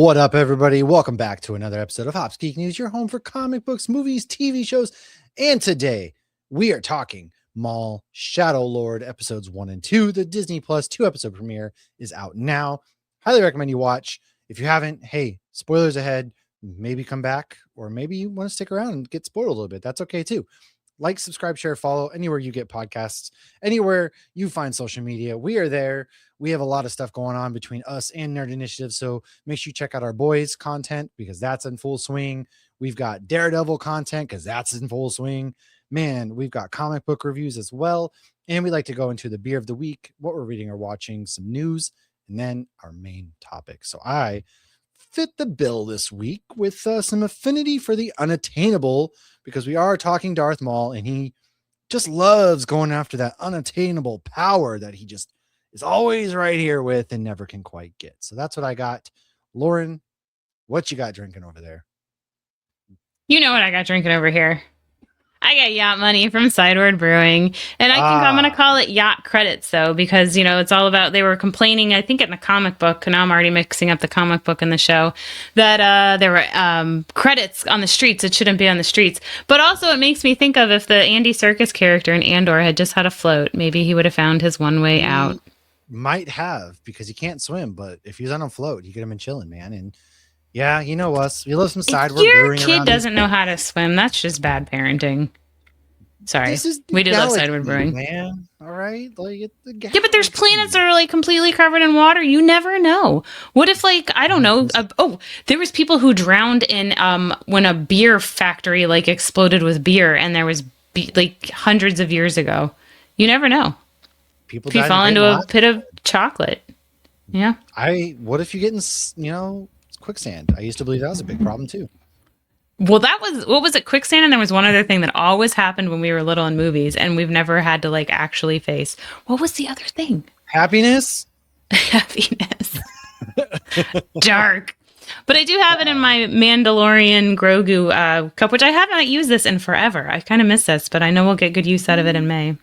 What up, everybody? Welcome back to another episode of hopsgeeknews, your home for comic books, movies, TV shows, and today we are talking Maul, ShadowLord, episodes 1 and 2. The Disney Plus 2-episode premiere is out now. Highly recommend you watch. If you haven't, hey, spoilers ahead. Maybe come back, or maybe you want to stick around and get spoiled a little bit. That's okay too. Like, subscribe, share, follow anywhere you get podcasts, anywhere you find social media. We are there. We have a lot of stuff going on between us and Nerd Initiative. So make sure you check out our boys content because that's in full swing. We've got Daredevil content because that's in full swing. Man, we've got comic book reviews as well. And we like to go into the beer of the week, what we're reading or watching, some news, and then our main topic. So I fit the bill this week with some affinity for the unattainable because we are talking Darth Maul and he just loves going after that unattainable power that he just is always right here with and never can quite get. So that's what I got. Lauren, what you got drinking over there? You know what I got drinking over here. I got Yacht Money from Sideward Brewing, and I'm going to call it Yacht Credits, though, because, you know, it's all about, they were complaining, I think in the comic book, and now I'm already mixing up the comic book and the show, that there were credits on the streets. It shouldn't be on the streets. But also it makes me think of if the Andy Serkis character in Andor had just had a float, maybe he would have found his one way out. Might have, because he can't swim, but if he's on a float, he could have been chilling, man. And yeah, you know us. We love some Sideward Brewing. If your kid doesn't know how to swim, that's just bad parenting. Sorry, we do love Sideward Brewing, man. All right, yeah, but there's planets that are like completely covered in water. You never know. What if, like, I don't know? There was people who drowned in when a beer factory like exploded with beer, and there was like hundreds of years ago. You never know. People if you fall into a pit of chocolate. Yeah. What if you get in, quicksand? I used to believe that was a big problem too. Well, what was it? Quicksand, and there was one other thing that always happened when we were little in movies, and we've never had to like actually face. What was the other thing? Happiness. Happiness. Dark. But I do have it in my Mandalorian Grogu cup, which I have not used this in forever. I kind of miss this, but I know we'll get good use out of it in May.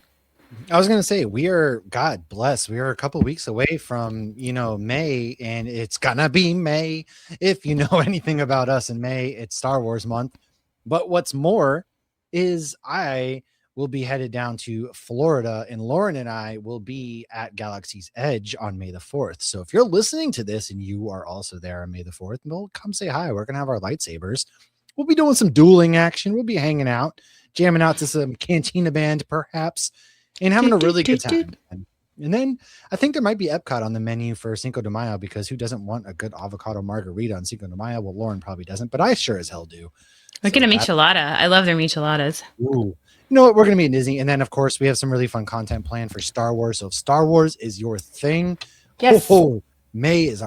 I was going to say, we are, God bless, we are a couple weeks away from, May, and it's gonna be May. If you know anything about us in May, it's Star Wars month. But what's more is I will be headed down to Florida, and Lauren and I will be at Galaxy's Edge on May the 4th. So if you're listening to this and you are also there on May the 4th, well, come say hi. We're going to have our lightsabers. We'll be doing some dueling action. We'll be hanging out, jamming out to some Cantina band, perhaps, and having a really good time. And then I think there might be Epcot on the menu for Cinco de Mayo, because who doesn't want a good avocado margarita on Cinco de Mayo? Well, Lauren probably doesn't, but I sure as hell do. We're going to michelada. I love their micheladas. Ooh. You know what? We're going to be in Disney. And then, of course, we have some really fun content planned for Star Wars. So if Star Wars is your thing, yes. May is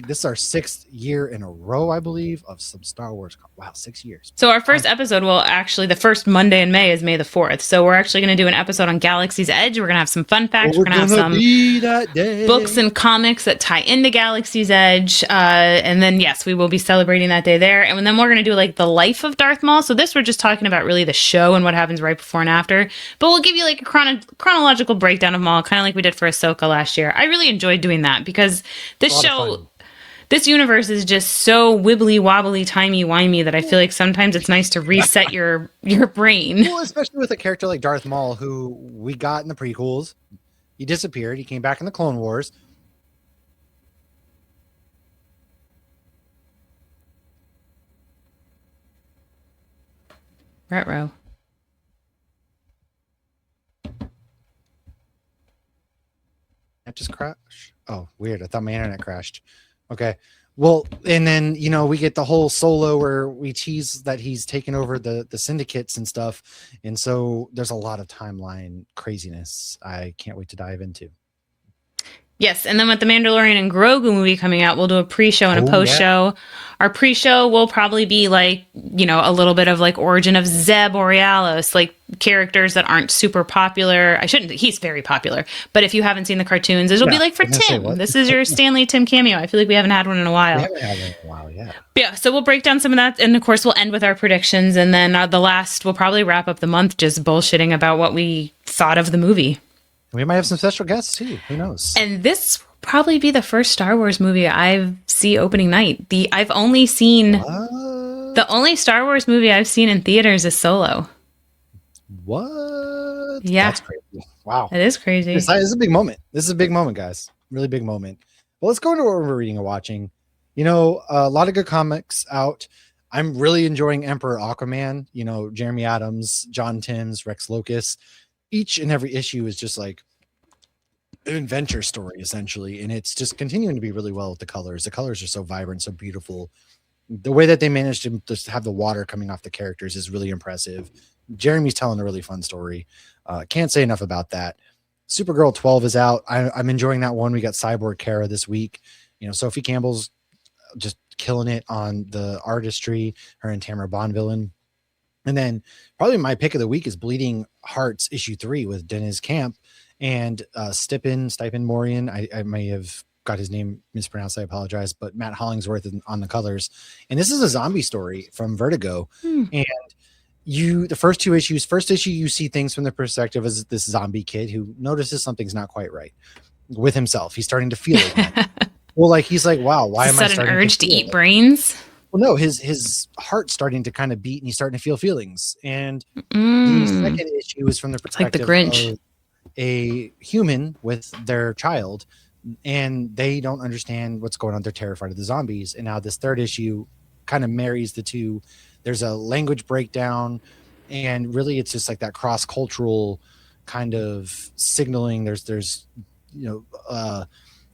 this is our 6th year in a row, I believe, of some Star Wars. Wow, 6 years. So our first episode the first Monday in May is May the 4th. So we're actually going to do an episode on Galaxy's Edge. We're going to have some fun facts. We're going to have some books and comics that tie into Galaxy's Edge. And then, yes, we will be celebrating that day there. And then we're going to do like the life of Darth Maul. So this, we're just talking about really the show and what happens right before and after. But we'll give you like a chronological breakdown of Maul, kind of like we did for Ahsoka last year. I really enjoyed doing that because this universe is just so wibbly wobbly, timey wimey that I feel like sometimes it's nice to reset your brain. Well, especially with a character like Darth Maul, who we got in the prequels. He disappeared. He came back in the Clone Wars. Retro. That just crashed. Oh, weird. I thought my internet crashed. Okay. Well, and then, we get the whole Solo where we tease that he's taken over the syndicates and stuff. And so there's a lot of timeline craziness I can't wait to dive into. Yes, and then with the Mandalorian and Grogu movie coming out, we'll do a pre-show and a post-show. Yeah. Our pre-show will probably be like, a little bit of like origin of Zeb Oriolis, like characters that aren't super popular. He's very popular. But if you haven't seen the cartoons, it'll be like for Tim. This is your Stanley Tim cameo. I feel like we haven't had one in a while. We haven't had one in a while, yeah. Yeah, so we'll break down some of that. And of course, we'll end with our predictions. And then we'll probably wrap up the month just bullshitting about what we thought of the movie. We might have some special guests too. Who knows? And this probably be the first Star Wars movie I see opening night. The only Star Wars movie I've seen in theaters is Solo. What? Yeah. That's crazy. Wow. It is crazy. This is a big moment. This is a big moment, guys. Really big moment. Well, let's go into what we're reading and watching. You know, a lot of good comics out. I'm really enjoying Emperor Aquaman. You know, Jeremy Adams, John Timms, Rex Locus. Each and every issue is just like an adventure story, essentially. And it's just continuing to be really well with the colors. The colors are so vibrant, so beautiful. The way that they managed to just have the water coming off the characters is really impressive. Jeremy's telling a really fun story. Can't say enough about that. Supergirl 12 is out. I'm enjoying that one. We got Cyborg Kara this week. You know, Sophie Campbell's just killing it on the artistry, her and Tamara Bonvillain. And then probably my pick of the week is Bleeding Hearts issue 3 with Dennis Camp and Stipin Morian. I may have got his name mispronounced. I apologize, but Matt Hollingsworth on the colors. And this is a zombie story from Vertigo. And the first issue, you see things from the perspective of this zombie kid who notices something's not quite right with himself. He's starting to feel it. Well, like, he's like, wow, why am I starting an urge to eat brains? Well, no, his heart's starting to kind of beat and he's starting to feel feelings. And the second issue is from the perspective like the Grinch. Of a human with their child, and they don't understand what's going on. They're terrified of the zombies. And now this third issue kind of marries the two. There's a language breakdown, and really it's just like that cross-cultural kind of signaling. There's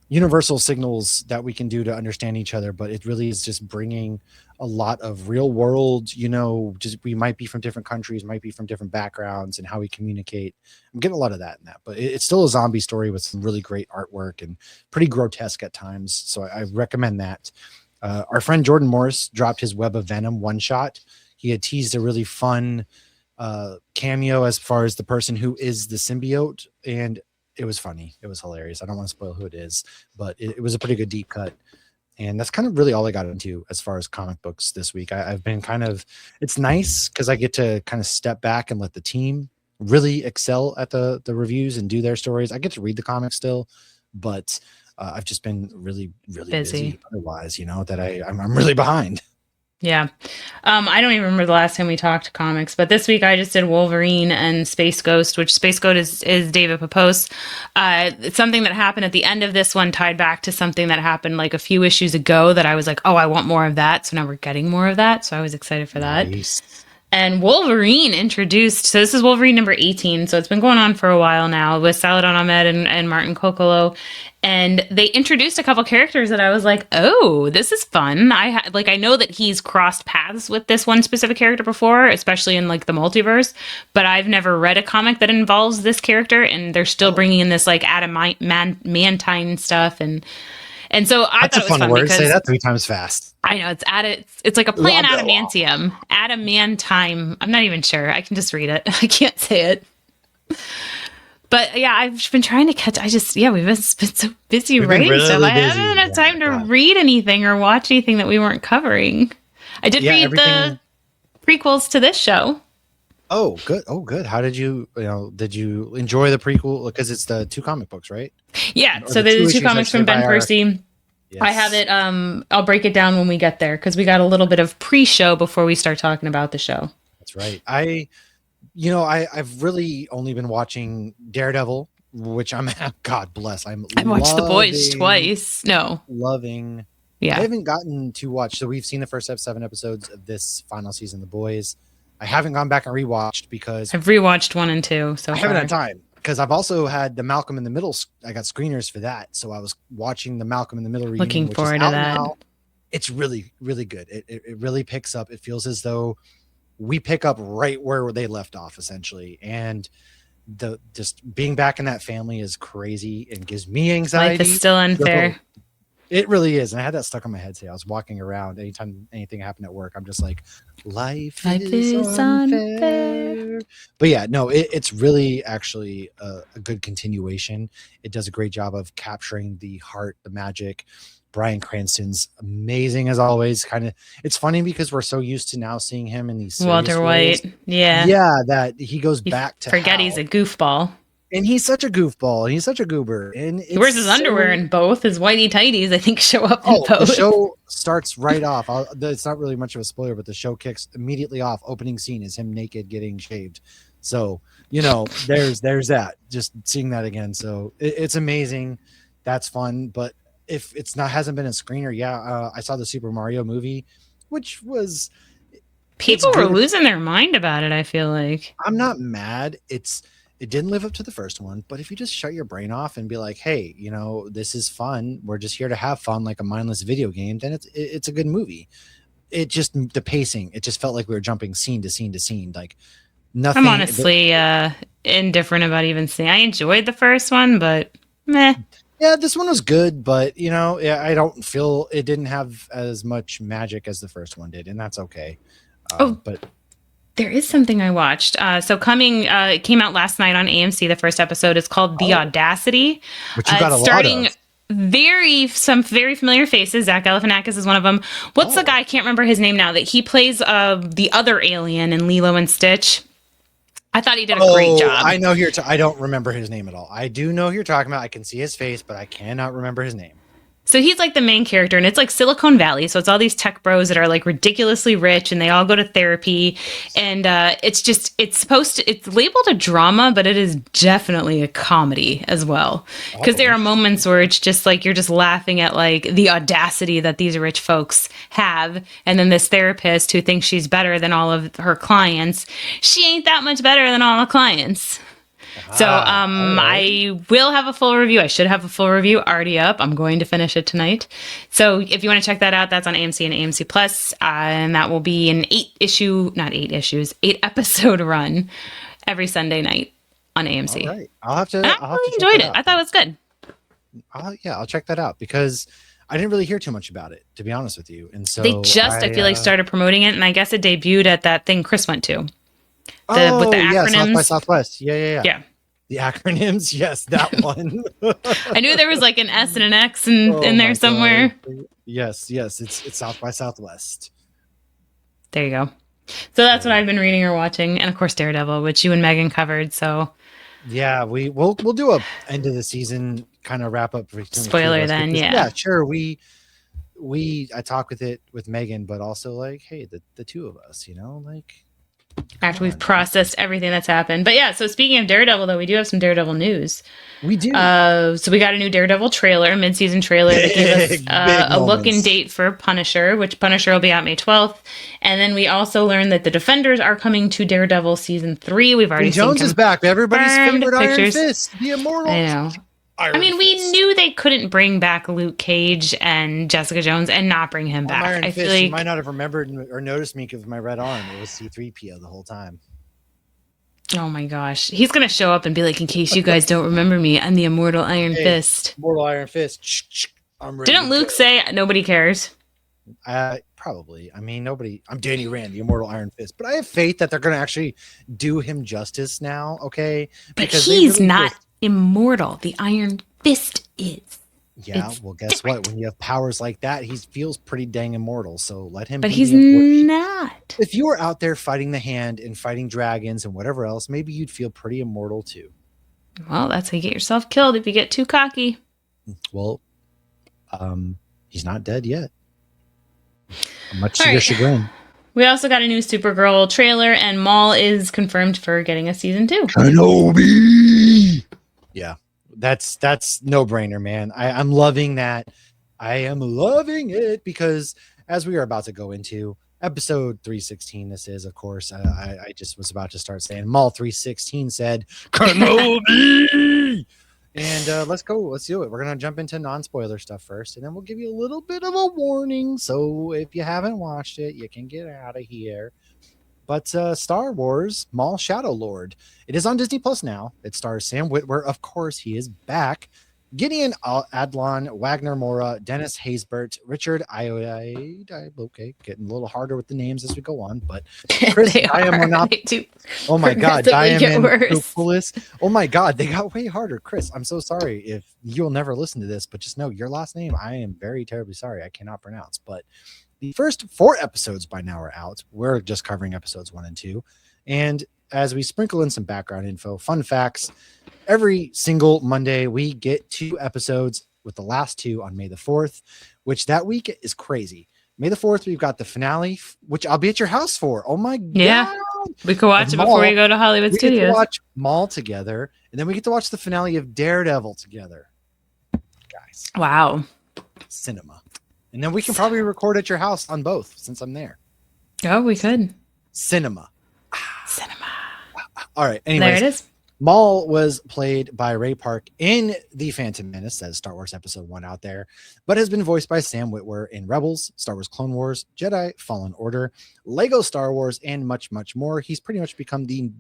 universal signals that we can do to understand each other, but it really is just bringing a lot of real world, just we might be from different countries, might be from different backgrounds, and how we communicate. I'm getting a lot of that in that, but it's still a zombie story with some really great artwork and pretty grotesque at times. So I recommend that. Our friend Jordan Morris dropped his Web of Venom one shot. He had teased a really fun cameo as far as the person who is the symbiote, and it was funny. It was hilarious. I don't want to spoil who it is, but it was a pretty good deep cut. And that's kind of really all I got into as far as comic books this week. I've been it's nice because I get to kind of step back and let the team really excel at the reviews and do their stories. I get to read the comics still, but I've just been really, really busy otherwise, that I'm really behind. Yeah. I don't even remember the last time we talked comics, but this week I just did Wolverine and Space Ghost, which Space Ghost is David Papos. It's something that happened at the end of this one tied back to something that happened like a few issues ago that I was like, oh, I want more of that. So now we're getting more of that. So I was excited for that. Nice. And Wolverine introduced, so this is Wolverine number 18. So it's been going on for a while now with Saladin Ahmed and Martin Kokolo. And they introduced a couple characters that I was like, oh, this is fun. I know that he's crossed paths with this one specific character before, especially in like the multiverse, but I've never read a comic that involves this character, and they're still bringing in this like adamantine stuff. And so I thought it was fun word. Because say that 3 times fast. I know it's like a plant adamantium, adamantine. I'm not even sure. I can just read it. I can't say it. But yeah, I've been trying to catch. We've been so busy writing stuff. I haven't had time to read anything or watch anything that we weren't covering. I did read the prequels to this show. Oh, good. Oh, good. How did you enjoy the prequel? Because it's the 2 comic books, right? Yeah. So the 2 comics from Ben Percy. Yes. I have it. I'll break it down when we get there because we got a little bit of pre-show before we start talking about the show. That's right. I've really only been watching Daredevil, which God bless. I watched The Boys twice. Loving. Yeah. I haven't gotten to watch. So we've seen the first 7 episodes of this final season, The Boys. I haven't gone back and rewatched because I've rewatched 1 and 2. So I haven't had time because I've also had the Malcolm in the Middle. I got screeners for that. So I was watching the Malcolm in the Middle reunion. Looking forward to that. Now. It's really, really good. It really picks up. It feels as though we pick up right where they left off, essentially. And just being back in that family is crazy and gives me anxiety. Life is still unfair. It really is. And I had that stuck on my head today. I was walking around. Anytime anything happened at work, I'm just like, life is unfair. But yeah, no, it's really actually a good continuation. It does a great job of capturing the heart, the magic. Bryan Cranston's amazing as always. It's funny because we're so used to now seeing him in these Walter White. Yeah, that he goes back to forget he's a goofball. And he's such a goofball. He's such a goober. And he wears his underwear in both. His whitey tighties, I think, show up in both. The show starts right off. It's not really much of a spoiler, but the show kicks immediately off. Opening scene is him naked getting shaved. So, there's that. Just seeing that again. So it's amazing. That's fun. But if it's hasn't been a screener, I saw the Super Mario movie, which was... People were losing their mind about it, I feel like. I'm not mad. It didn't live up to the first one, but if you just shut your brain off and be like, hey, this is fun. We're just here to have fun, like a mindless video game, then it's a good movie. It just, the pacing, it just felt like we were jumping scene to scene to scene. Like nothing. I'm honestly indifferent about even seeing. I enjoyed the first one, but meh. Yeah, this one was good, but I don't feel it didn't have as much magic as the first one did, and that's okay. But there is something I watched. So it came out last night on AMC. The first episode is called The Audacity. Which you got a lot of. Some very familiar faces. Zach Galifianakis is one of them. What's the guy? I can't remember his name now. That he plays the other alien in Lilo and Stitch. I thought he did a great job. I know I don't remember his name at all. I do know who you're talking about. I can see his face, but I cannot remember his name. So he's like the main character, and it's like Silicon Valley. So it's all these tech bros that are like ridiculously rich, and they all go to therapy. And it's labeled a drama, but it is definitely a comedy as well. Because there are moments where it's just like you're just laughing at like the audacity that these rich folks have. And then this therapist who thinks she's better than all of her clients, she ain't that much better than all the clients. So I will have a full review. I should have a full review already up. I'm going to finish it tonight. So if you want to check that out, that's on AMC and AMC Plus, and that will be an 8-episode run every Sunday night on AMC. All right. I really enjoyed it. I thought it was good. I'll check that out because I didn't really hear too much about it, to be honest with you. And so they I feel like started promoting it, and I guess it debuted at that thing Chris went to. With the acronyms. South by Southwest. Yeah. The acronyms, yes, that one. I knew there was like an S and an X in there somewhere. God. Yes, it's South by Southwest. There you go. So that's what I've been reading or watching, and of course Daredevil, which you and Megan covered. So yeah, we'll do a end of the season kind of wrap up. Spoiler then, yeah, sure. I talk with Megan, but also like, hey, the two of us, like. After we've processed everything that's happened. But yeah, so speaking of Daredevil, though, we do have some Daredevil news. We do. So we got a new Daredevil trailer, mid-season trailer that gave us a look and date for Punisher, which Punisher will be out May 12th. And then we also learned that the Defenders are coming to Daredevil season 3. We've already seen Jones is back. Everybody's favorite Iron Fist, the Immortal. I know. We knew they couldn't bring back Luke Cage and Jessica Jones and not bring him back. Iron Fist, you might not have remembered or noticed me because of my red arm. It was C-3PO the whole time. Oh my gosh. He's going to show up and be like, in case you guys don't remember me, I'm the Immortal Iron Fist. Immortal Iron Fist. I'm ready. Didn't Luke say nobody cares? Probably. I mean, nobody. I'm Danny Rand, the Immortal Iron Fist. But I have faith that they're going to actually do him justice now, okay? But he's not immortal. The Iron Fist is. Yeah, well, guess what? When you have powers like that, he feels pretty dang immortal. So let him. But he's not. If you were out there fighting the Hand and fighting dragons and whatever else, maybe you'd feel pretty immortal too. Well, that's how you get yourself killed if you get too cocky. Well, he's not dead yet. Much to your chagrin. We also got a new Supergirl trailer, and Maul is confirmed for getting a season 2. Kenobi. Yeah. That's no brainer, man. I'm loving that. I am loving it because as we are about to go into episode 316, this is, of course, I just was about to start saying Maul 316 said Kenobi. And let's go. Let's do it. We're going to jump into non-spoiler stuff first, and then we'll give you a little bit of a warning. So if you haven't watched it, you can get out of here. But Star Wars, Maul ShadowLord. It is on Disney Plus now. It stars Sam Witwer. Of course, he is back. Gideon Adlon, Wagner Mora, Dennis Haysbert, Richard Ayoade. Okay, getting a little harder with the names as we go on. But Chris Diamond. Oh my God, Diamond Koupoulis. Oh my God, they got way harder. Chris, I'm so sorry if you'll never listen to this, but just know your last name, I am very terribly sorry. I cannot pronounce. But the first 4 episodes by now are out. We're just covering episodes 1 and 2. And as we sprinkle in some background info, fun facts. Every single Monday, we get 2 episodes, with the last 2 on May the 4th, which that week is crazy. May the 4th, we've got the finale, which I'll be at your house for. Oh my God. We could watch it before we go to Hollywood Studios. We get to watch Maul together, and then we get to watch the finale of Daredevil together. Guys. Wow. Cinema. And then we can probably record at your house on both, since I'm there. Oh, we could. Cinema. Cinema. All right. Anyways, there it is. Maul was played by Ray Park in The Phantom Menace, says Star Wars Episode 1 out there, but has been voiced by Sam Witwer in Rebels, Star Wars Clone Wars, Jedi Fallen Order, Lego Star Wars, and much, much more. He's pretty much become the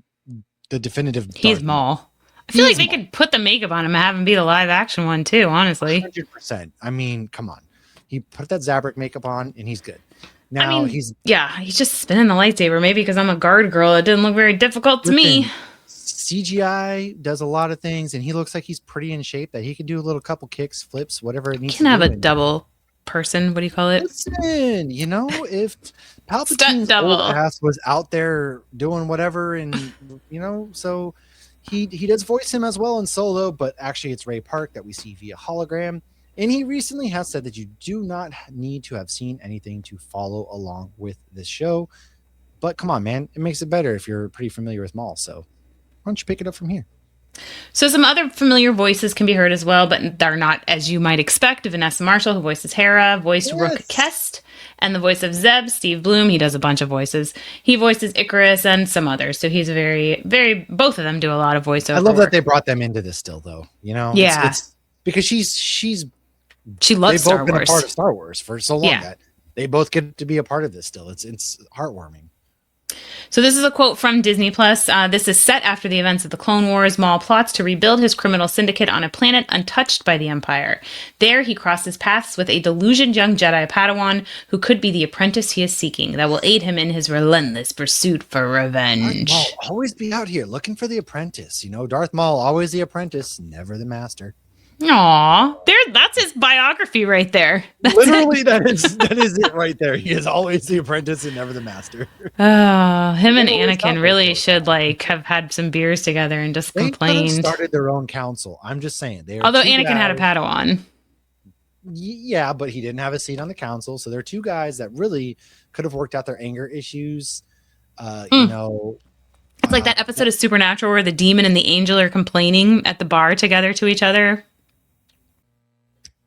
definitive He's Maul. I feel like they could put the makeup on him and have him be the live action one too, honestly. 100%. I mean, come on. He put that Zabrak makeup on and he's good. Now he's just spinning the lightsaber. Maybe because I'm a guard girl, it didn't look very difficult to me. CGI does a lot of things, and he looks like he's pretty in shape that he can do a little couple kicks, flips, whatever it needs. Can have a double person. What do you call it? Listen, if Palpatine's old ass was out there doing whatever, and so he does voice him as well in Solo, but actually it's Ray Park that we see via hologram. And he recently has said that you do not need to have seen anything to follow along with this show. But come on, man, it makes it better if you're pretty familiar with Maul. So why don't you pick it up from here? So some other familiar voices can be heard as well, but they're not as you might expect. Vanessa Marshall, who voices Hera, voiced Rook Kest, and the voice of Zeb, Steve Bloom. He does a bunch of voices. He voices Icarus and some others. So he's very, very, both of them do a lot of voiceover. I love that they brought them into this still, though. It's because she loves Star Wars. They've both been a part of Star Wars for so long that they both get to be a part of this still. It's heartwarming. So this is a quote from Disney Plus. This is set after the events of the Clone Wars. Maul plots to rebuild his criminal syndicate on a planet untouched by the Empire. There, he crosses paths with a delusioned young Jedi Padawan who could be the apprentice he is seeking that will aid him in his relentless pursuit for revenge. Maul always be out here looking for the apprentice. Darth Maul, always the apprentice, never the master. Aw, that's his biography right there. Literally, that is it right there. He is always the apprentice and never the master. Him and Anakin really should have had some beers together and just complained. They started their own council. I'm just saying. Although Anakin had a Padawan. Yeah, but he didn't have a seat on the council. So they're 2 guys that really could have worked out their anger issues. It's like that episode of Supernatural where the demon and the angel are complaining at the bar together to each other.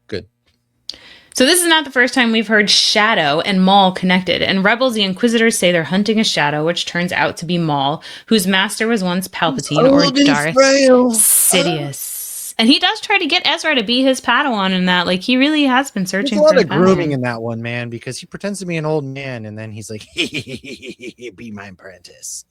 Good. So this is not the first time we've heard Shadow and Maul connected. In Rebels, the Inquisitors say they're hunting a Shadow, which turns out to be Maul, whose master was once Palpatine or Darth Sidious. And he does try to get Ezra to be his Padawan in that. He really has been searching for a lot of grooming in that one, man, because he pretends to be an old man, and then he's like, be my apprentice.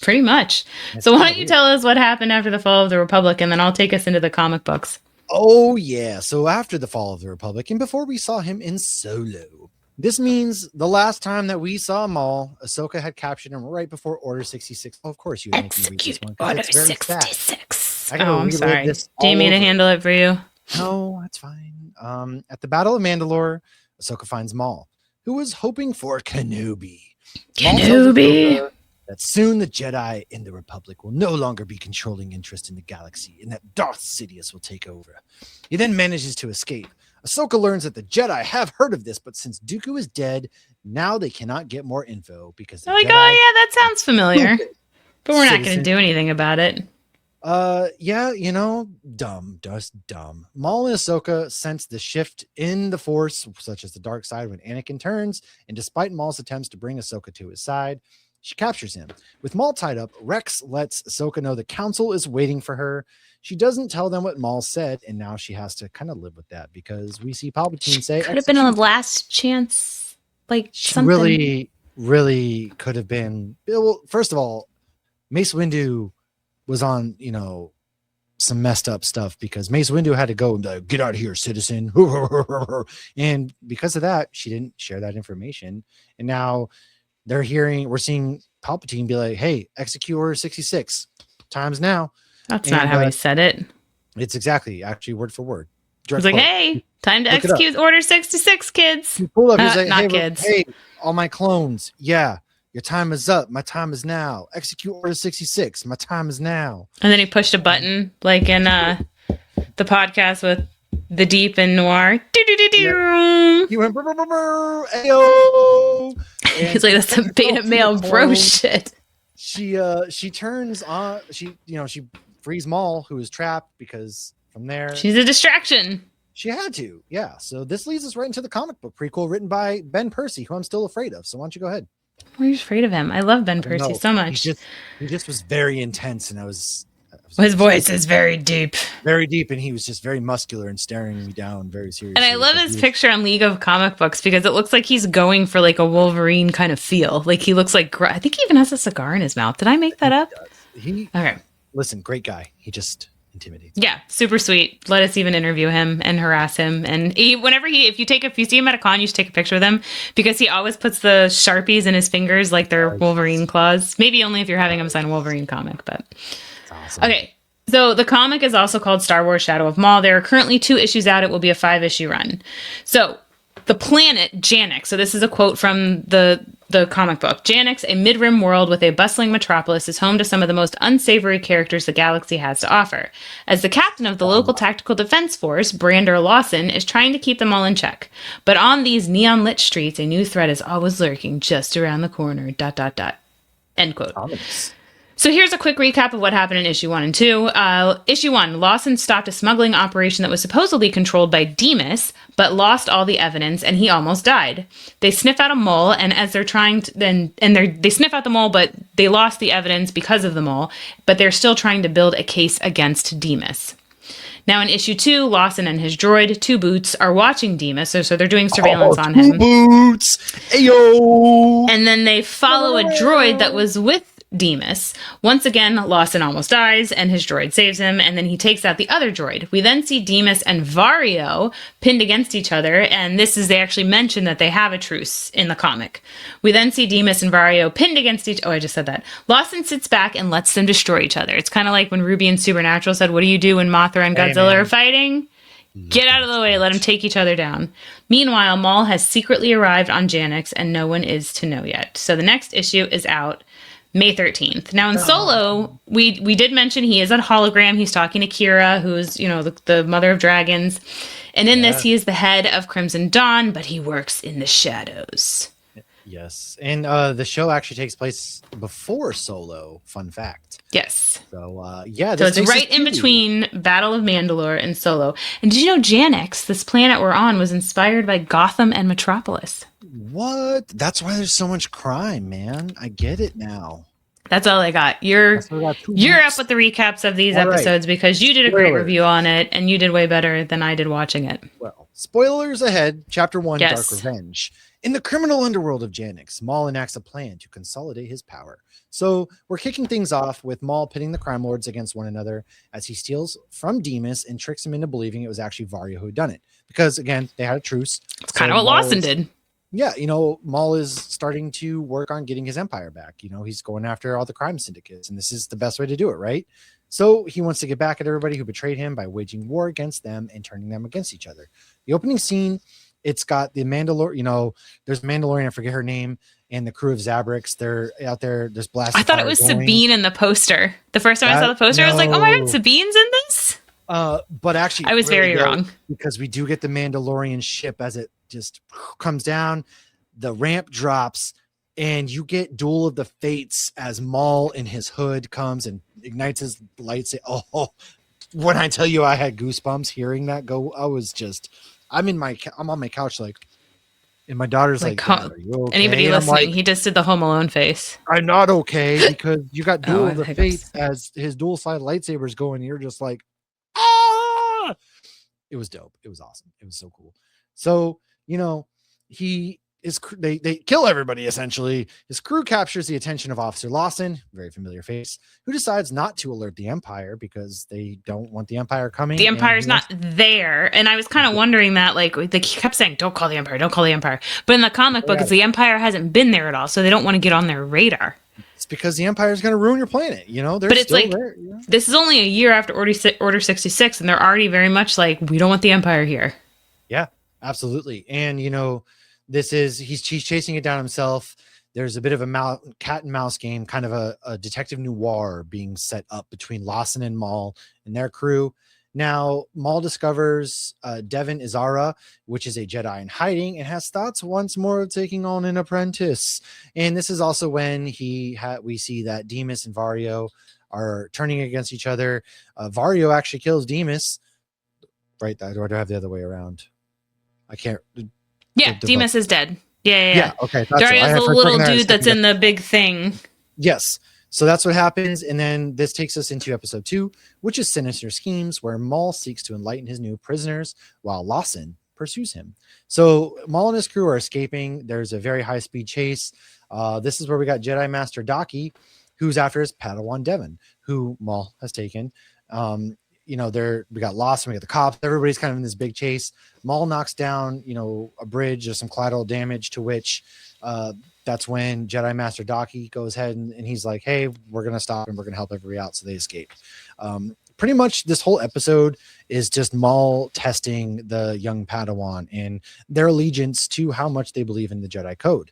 Pretty much. So why don't you tell us what happened after the fall of the Republic, and then I'll take us into the comic books. Oh, yeah. So after the fall of the Republic, and before we saw him in Solo, this means the last time that we saw Maul, Ahsoka had captured him right before Order 66. Oh, of course, you didn't read this one. Order 66. I'm sorry. Do you mean to handle it for you? No, that's fine. At the Battle of Mandalore, Ahsoka finds Maul, who was hoping for Kenobi. That soon the Jedi in the Republic will no longer be controlling interest in the galaxy, and that Darth Sidious will take over. He then manages to escape. Ahsoka learns that the Jedi have heard of this, but since Dooku is dead, now they cannot get more info because oh, yeah, that sounds familiar. But we're not going to do anything about it. Dumb, just dumb. Maul and Ahsoka sense the shift in the Force, such as the dark side, when Anakin turns, and despite Maul's attempts to bring Ahsoka to his side, she captures him. With Maul tied up, Rex lets Ahsoka know the council is waiting for her. She doesn't tell them what Maul said, and now she has to kind of live with that because we see Palpatine say could have been a last chance, something. Really, really could have been. Well, first of all, Mace Windu was on, some messed up stuff because Mace Windu had to go and get out of here, citizen. And because of that, she didn't share that information. And now we're seeing Palpatine be like, hey, execute Order 66. Time's now. That's not how he said it. It's actually word for word. He's like, hey, time to execute Order 66, kids. Pull up. He's like, not kids. Hey, all my clones. Yeah. Your time is up. My time is now. Execute Order 66. My time is now. And then he pushed a button like in the podcast with the Deep and Noir. Yeah. He went, ayo. He's like, that's some beta male bro shit. She turns on, she frees Maul, who is trapped, because from there she's a distraction. She had to, yeah. So this leads us right into the comic book prequel written by Ben Percy, who I'm still afraid of. So why don't you go ahead? Why are you afraid of him? I love Ben Percy so much. He just was very intense, and his voice is very deep. Very deep, and he was just very muscular and staring me down very seriously. And I love his picture on League of Comic Books because it looks like he's going for like a Wolverine kind of feel. Like he looks like, I think he even has a cigar in his mouth. Did I make that up? Okay. Listen, great guy. He just intimidates. Yeah, super sweet. Let us even interview him and harass him. And if you see him at a con, you should take a picture with him because he always puts the Sharpies in his fingers like they're Wolverine claws. Maybe only if you're having him sign a Wolverine comic, but awesome. Okay. So the comic is also called Star Wars Shadow of Maul. There are currently 2 issues out. It will be a 5-issue run. So the planet Janix. So this is a quote from the comic book. Janix, a mid-rim world with a bustling metropolis, is home to some of the most unsavory characters the galaxy has to offer. As the captain of the local tactical defense force, Brander Lawson is trying to keep them all in check. But on these neon-lit streets, a new threat is always lurking just around the corner. ... End quote. Comics. So here's a quick recap of what happened in issue 1 and 2. Issue 1, Lawson stopped a smuggling operation that was supposedly controlled by Demas, but lost all the evidence, and he almost died. They sniff out a mole, and as they're trying to, they sniff out the mole, but they lost the evidence because of the mole, but they're still trying to build a case against Demas. Now in issue 2, Lawson and his droid, 2 Boots, are watching Demas, so they're doing surveillance on him. 2 Boots! Ayo! And then they follow a droid that was with Demas. Once again, Lawson almost dies, and his droid saves him, and then he takes out the other droid. We then see Demas and Vario pinned against each other, and they actually mention that they have a truce in the comic. We then see Demas and Vario pinned against I just said that. Lawson sits back and lets them destroy each other. It's kind of like when Ruby and Supernatural said, what do you do when Mothra and Godzilla are fighting? Get out of the way, let them take each other down. Meanwhile, Maul has secretly arrived on Janix, and no one is to know yet. So the next issue is out May 13th. Now in Solo, we did mention he is a hologram. He's talking to Kira, who's, the mother of dragons. And in this, he is the head of Crimson Dawn, but he works in the shadows. Yes. And the show actually takes place before Solo, fun fact. Yes. So, so it's right in between Battle of Mandalore and Solo. And did you know Janix, this planet we're on, was inspired by Gotham and Metropolis? What? That's why there's so much crime, man. I get it now. That's all I got. You're up with the recaps of these episodes because you did a great review on it, and you did way better than I did watching it. Well, spoilers ahead. Chapter 1, Dark Revenge. In the criminal underworld of Janix, Maul enacts a plan to consolidate his power. So we're kicking things off with Maul pitting the crime lords against one another as he steals from Demas and tricks him into believing it was actually Vario who had done it. Because, again, they had a truce. It's kind of what Lawson did. Yeah, Maul is starting to work on getting his empire back. He's going after all the crime syndicates, and this is the best way to do it, right? So he wants to get back at everybody who betrayed him by waging war against them and turning them against each other. The opening scene, it's got the Mandalorian, there's Mandalorian, I forget her name, and the crew of Zabrix. They're out there, there's blasting. I thought it was Sabine in the poster. The first time I saw the poster, I was like, oh my God, Sabine's in this? But actually, I was very wrong. Because we do get the Mandalorian ship as it just comes down, the ramp drops, and you get Duel of the Fates as Maul in his hood comes and ignites his lights. Oh, when I tell you I had goosebumps hearing that go, I'm on my couch like, and my daughter's like, are you okay? Anybody listening, he just did the Home Alone face. I'm not okay because you got Duel of the Fates as his dual side lightsabers going, and you're just like, ah! It was dope. It was awesome. It was so cool. So, they kill everybody essentially. His crew captures the attention of Officer Lawson, very familiar face, who decides not to alert the Empire because they don't want the Empire coming. The Empire's not there. And I was kind of wondering that, like, they kept saying, don't call the Empire, don't call the Empire. But in the comic book, the Empire hasn't been there at all, so they don't want to get on their radar. It's because the Empire is going to ruin your planet, But it's like, there, this is only a year after Order 66, and they're already very much like, we don't want the Empire here. Yeah, absolutely. And, he's chasing it down himself. there's a bit of a cat and mouse game, kind of a detective noir being set up between Lawson and Maul and their crew. Now, Maul discovers Devin Izara, which is a Jedi in hiding, and has thoughts once more of taking on an apprentice. And this is also when we see that Demas and Vario are turning against each other. Vario actually kills Demas. Right? Or do I have the other way around? I can't. Yeah, Demas is dead. Yeah. Okay. There is a little dude that's in the big thing. Yes. So that's what happens. And then this takes us into episode 2, which is Sinister Schemes, where Maul seeks to enlighten his new prisoners while Lawson pursues him. So Maul and his crew are escaping. There's a very high-speed chase. This is where we got Jedi Master Daki, who's after his Padawan Devin, who Maul has taken. We got Lawson, we got the cops. Everybody's kind of in this big chase. Maul knocks down, a bridge. There's some collateral damage, to which that's when Jedi Master Daki goes ahead and he's like, hey, we're going to stop and we're going to help everybody out. So they escape. Pretty much this whole episode is just Maul testing the young Padawan and their allegiance to how much they believe in the Jedi Code.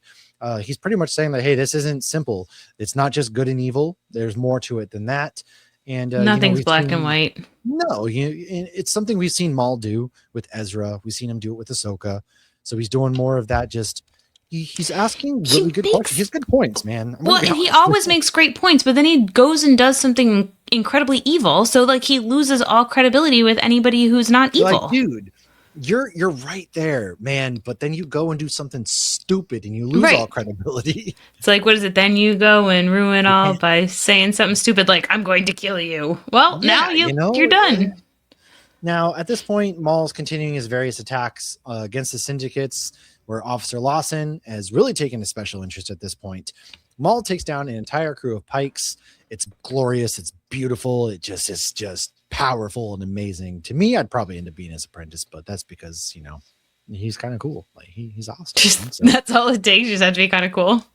He's pretty much saying that, hey, this isn't simple. It's not just good and evil. There's more to it than that. And nothing's black and white. No, it's something we've seen Maul do with Ezra. We've seen him do it with Ahsoka. So he's doing more of that. Just he's asking really good questions. He has good points, man. Well, and he always makes great points, but then he goes and does something incredibly evil. So like he loses all credibility with anybody who's not evil. Like, dude, you're right there, man. But then you go and do something stupid and you lose all credibility. It's like, what is it? Then you go and ruin all by saying something stupid like, I'm going to kill you. Well, now you're done. Now, at this point, Maul's continuing his various attacks against the syndicates, where Officer Lawson has really taken a special interest at this point. Maul takes down an entire crew of Pikes. It's glorious. It's beautiful. It's just powerful and amazing. To me, I'd probably end up being his apprentice, but that's because, he's kind of cool. Like he's awesome. So. That's all it takes. You just have to be kind of cool.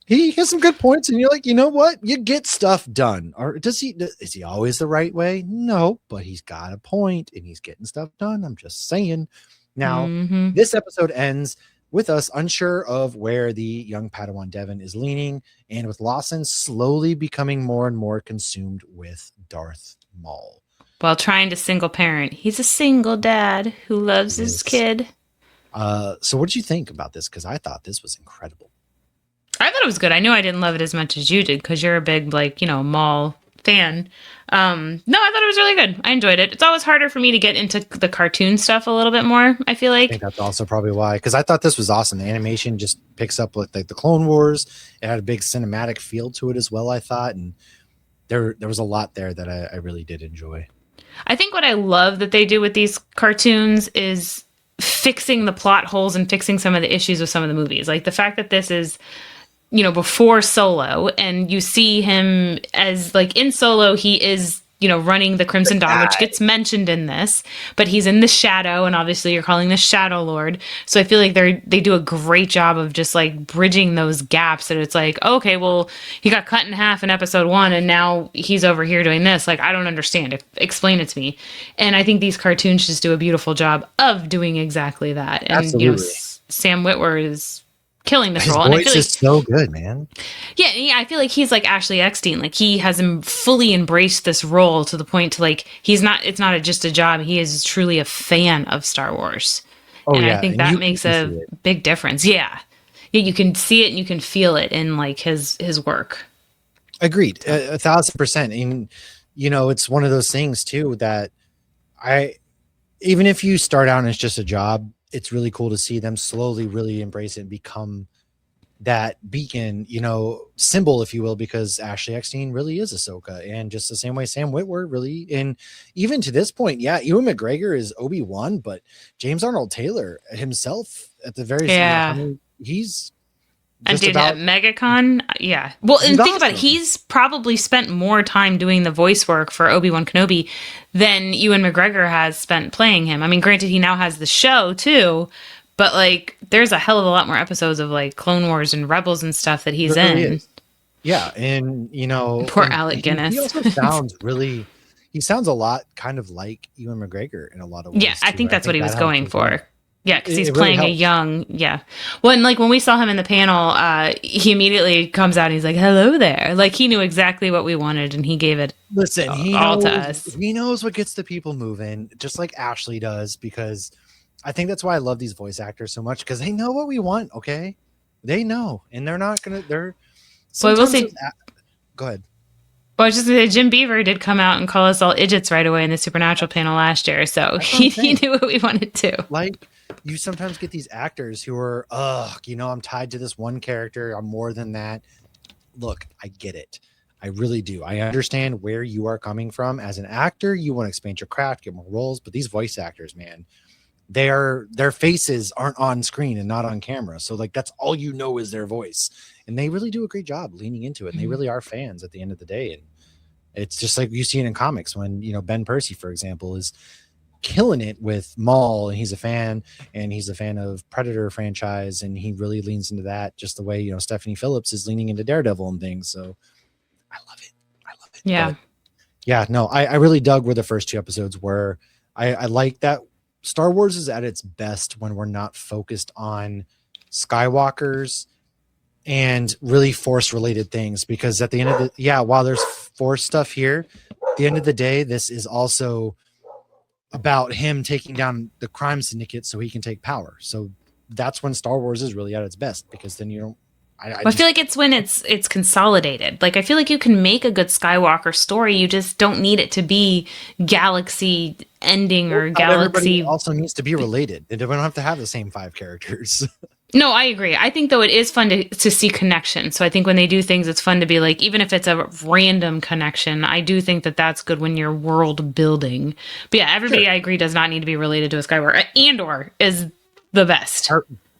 He has some good points, and you're like, you know what? You get stuff done. Or is he always the right way? No, but he's got a point, and he's getting stuff done. I'm just saying. Now, This episode ends with us unsure of where the young Padawan Devin is leaning, and with Lawson slowly becoming more and more consumed with Darth Maul. While trying to single parent. He's a single dad who loves his kid. So what did you think about this? Because I thought this was incredible. I thought it was good. I knew I didn't love it as much as you did because you're a big, Maul fan. No, I thought it was really good. I enjoyed it. It's always harder for me to get into the cartoon stuff a little bit more, I feel like. I think that's also probably why. Because I thought this was awesome. The animation just picks up with like the Clone Wars. It had a big cinematic feel to it as well, I thought. And there was a lot there that I really did enjoy. I think what I love that they do with these cartoons is fixing the plot holes and fixing some of the issues with some of the movies. Like the fact that this is, before Solo, and you see him as like in Solo, he is, running the Crimson Dawn, which gets mentioned in this, but he's in the shadow, and obviously you're calling the ShadowLord. So I feel like they do a great job of just like bridging those gaps, that it's like, okay, well, he got cut in half in episode 1, and now he's over here doing this. Like, I don't understand. Explain it to me. And I think these cartoons just do a beautiful job of doing exactly that. And Absolutely. Sam Witwer is killing this His role. voice And I feel is so good, man. Yeah, I feel like he's like Ashley Eckstein. Like he has fully embraced this role to the point to like it's not just a job. He is truly a fan of Star Wars. And I think that makes a big difference. Yeah, you can see it and you can feel it in like his work. Agreed, 1,000%. And it's one of those things too that even if you start out and it's just a job, it's really cool to see them slowly really embrace it and become that beacon, symbol, if you will, because Ashley Eckstein really is Ahsoka, and just the same way Sam Witwer really, and even to this point, Ewan McGregor is Obi-Wan, but James Arnold Taylor himself at the very he's and dude, at MegaCon, well, and think about it, he's probably spent more time doing the voice work for Obi-Wan Kenobi than Ewan McGregor has spent playing him. I mean, granted, he now has the show too, but like, there's a hell of a lot more episodes of like Clone Wars and Rebels and stuff that he's in. Yeah, and poor Alec Guinness. He also sounds he sounds a lot kind of like Ewan McGregor in a lot of ways. Yeah, I think that's what he was going for. Yeah, because he's playing really a young, Well, and like when we saw him in the panel, he immediately comes out and he's like, "Hello there!" Like he knew exactly what we wanted, and he gave it. Listen, all to us. He knows what gets the people moving, just like Ashley does. Because I think that's why I love these voice actors so much, because they know what we want. Okay, they know, and they're not gonna. They're. Well, we'll see. Go ahead. Well, I was just gonna say, Jim Beaver did come out and call us all idiots right away in the Supernatural panel last year, so he knew what we wanted to. Like, you sometimes get these actors who are, I'm tied to this one character. I'm more than that. Look, I get it. I really do. I understand where you are coming from. As an actor, you want to expand your craft, get more roles, but these voice actors, man, their faces aren't on screen and not on camera. So like, that's all you know is their voice. And they really do a great job leaning into it. And they really are fans at the end of the day. And it's just like you see it in comics when, Ben Percy, for example, is killing it with Maul, and he's a fan of Predator franchise, and he really leans into that just the way, Stephanie Phillips is leaning into Daredevil and things. So I love it. Yeah. But yeah, no, I really dug where the first 2 episodes were. I like that Star Wars is at its best when we're not focused on Skywalkers and really Force related things, because at the end of while there's Force stuff here, at the end of the day, this is also about him taking down the crime syndicate so he can take power. So that's when Star Wars is really at its best, because then I feel like it's when it's consolidated. Like I feel like you can make a good Skywalker story, you just don't need it to be galaxy ending or galaxy. Everybody also needs to be related. We don't have to have the same 5 characters. No, I agree. I think though it is fun to see connection. So I think when they do things, it's fun to be like, even if it's a random connection, I do think that that's good when you're world building. But yeah, everybody, sure. I agree, does not need to be related to a Skywalker. Andor is the best.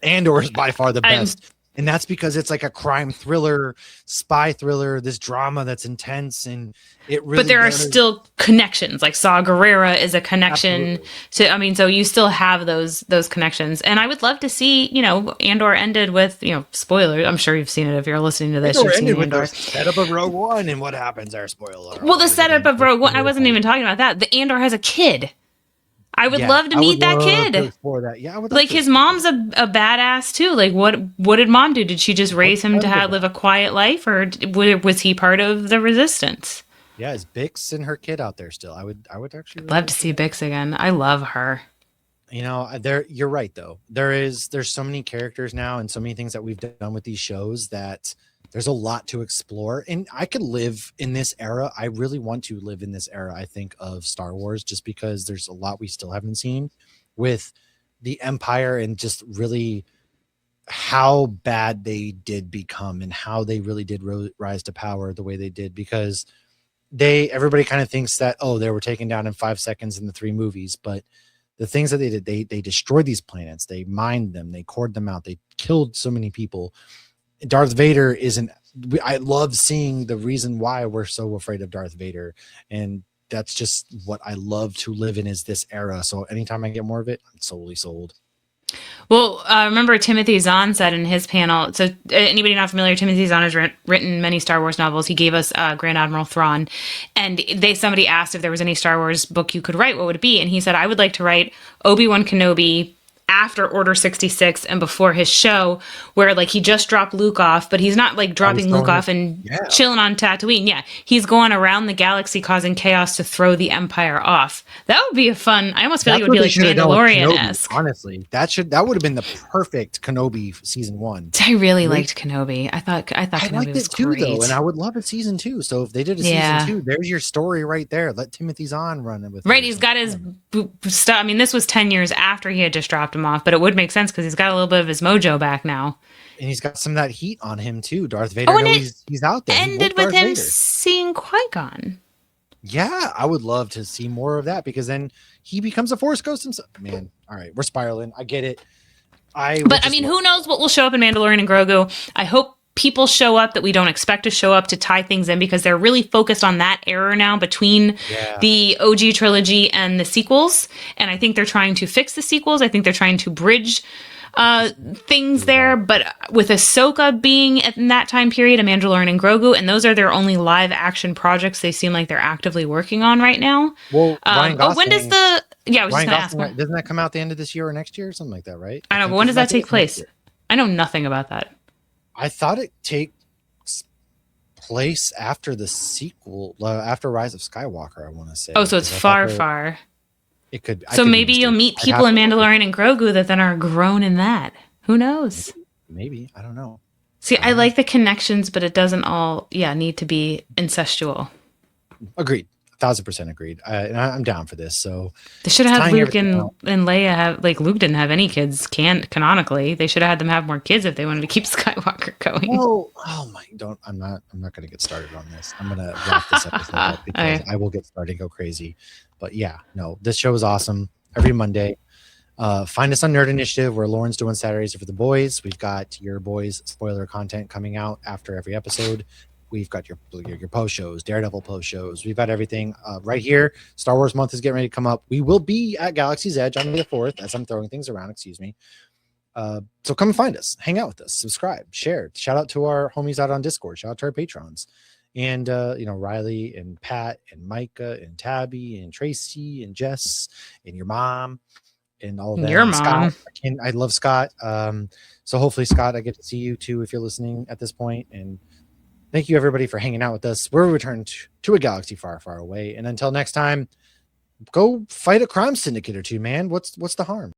Andor is by far the best. And that's because it's like a crime thriller, spy thriller, this drama that's intense, and it really. But there are still connections. Like Saw Gerrera is a connection to. So you still have those connections, and I would love to see. Andor ended with spoiler. I'm sure you've seen it if you're listening to this. Andor ended with the setup of Rogue One, and what happens there? Spoiler. Well, the setup of Rogue One. I wasn't even talking about that. The Andor has a kid. I would love to meet that kid. Yeah, I would like his mom's a badass too. Like what did mom do? Did she just raise him to live a quiet life, or was he part of the resistance? Yeah, is Bix and her kid out there still? I would actually love to see Bix again. I love her. You're right though. There's so many characters now and so many things that we've done with these shows that there's a lot to explore, and I could live in this era. I really want to live in this era, I think, of Star Wars, just because there's a lot we still haven't seen with the Empire, and just really how bad they did become and how they really did rise to power the way they did, because everybody kind of thinks that, they were taken down in 5 seconds in the 3 movies, but the things that they did, they destroyed these planets, they mined them, they cored them out, they killed so many people. Darth Vader I love seeing the reason why we're so afraid of Darth Vader. And that's just what I love to live in, is this era. So anytime I get more of it, I'm solely sold. Well, remember Timothy Zahn said in his panel, so anybody not familiar, Timothy Zahn has written many Star Wars novels. He gave us Grand Admiral Thrawn, and somebody asked if there was any Star Wars book you could write, what would it be? And he said, I would like to write Obi-Wan Kenobi after Order 66 and before his show, where like he just dropped Luke off, but he's not like dropping Luke off and chilling on Tatooine. Yeah, he's going around the galaxy causing chaos to throw the Empire off. That would be a fun. I almost feel like it would be like Mandalorian-esque. Honestly, that would have been the perfect Kenobi season 1. I really liked Kenobi. I thought Kenobi was too, great. Though, and I would love a season 2. So if they did a season 2, there's your story right there. Let Timothy Zahn run it with. Right, he's got his stuff. I mean, this was 10 years after he had just dropped him off, but it would make sense because he's got a little bit of his mojo back now. And he's got some of that heat on him too. Darth Vader, he's out there. Ended with him seeing Qui-Gon. Yeah, I would love to see more of that, because then he becomes a Force ghost himself. Man, all right, we're spiraling. I get it. Who knows what will show up in Mandalorian and Grogu? I hope people show up that we don't expect to show up to tie things in, because they're really focused on that era now between the OG trilogy and the sequels. And I think they're trying to fix the sequels. I think they're trying to bridge things there, but with Ahsoka being in that time period, a Mandalorian and Grogu, and those are their only live action projects they seem like they're actively working on right now. Well, Ryan Gosling, when does the Yeah, I was just going to ask. Doesn't that come out the end of this year or next year or something like that, right? I know, but when does that take place? I know nothing about that. I thought it takes place after the sequel, after Rise of Skywalker, I want to say. Oh, so it's far. It could. So maybe you'll meet people in Mandalorian and Grogu that then are grown in that. Who knows? Maybe. I don't know. See, I like the connections, but it doesn't all, need to be incestual. Agreed. 1,000% agreed. I'm down for this. So they should have had Luke and Leia have, like, Luke didn't have any kids canonically. They should have had them have more kids if they wanted to keep Skywalker going. Oh my! I'm not going to get started on this. I'm going to wrap this episode up because I will get started and go crazy. But yeah, no, this show is awesome. Every Monday. Find us on Nerd Initiative, where Lauren's doing Saturdays for the boys. We've got your boys spoiler content coming out after every episode. We've got your post shows, Daredevil post shows. We've got everything right here. Star Wars month is getting ready to come up. We will be at Galaxy's Edge on the 4th, as I'm throwing things around. Excuse me. So come and find us, hang out with us, subscribe, share. Shout out to our homies out on Discord. Shout out to our patrons, and Riley and Pat and Micah and Tabby and Tracy and Jess and your mom. And all of that. Your mom. Scott, I love Scott. So hopefully, Scott, I get to see you too if you're listening at this point. And thank you, everybody, for hanging out with us. We're returned to a galaxy far, far away. And until next time, go fight a crime syndicate or two, man. What's the harm?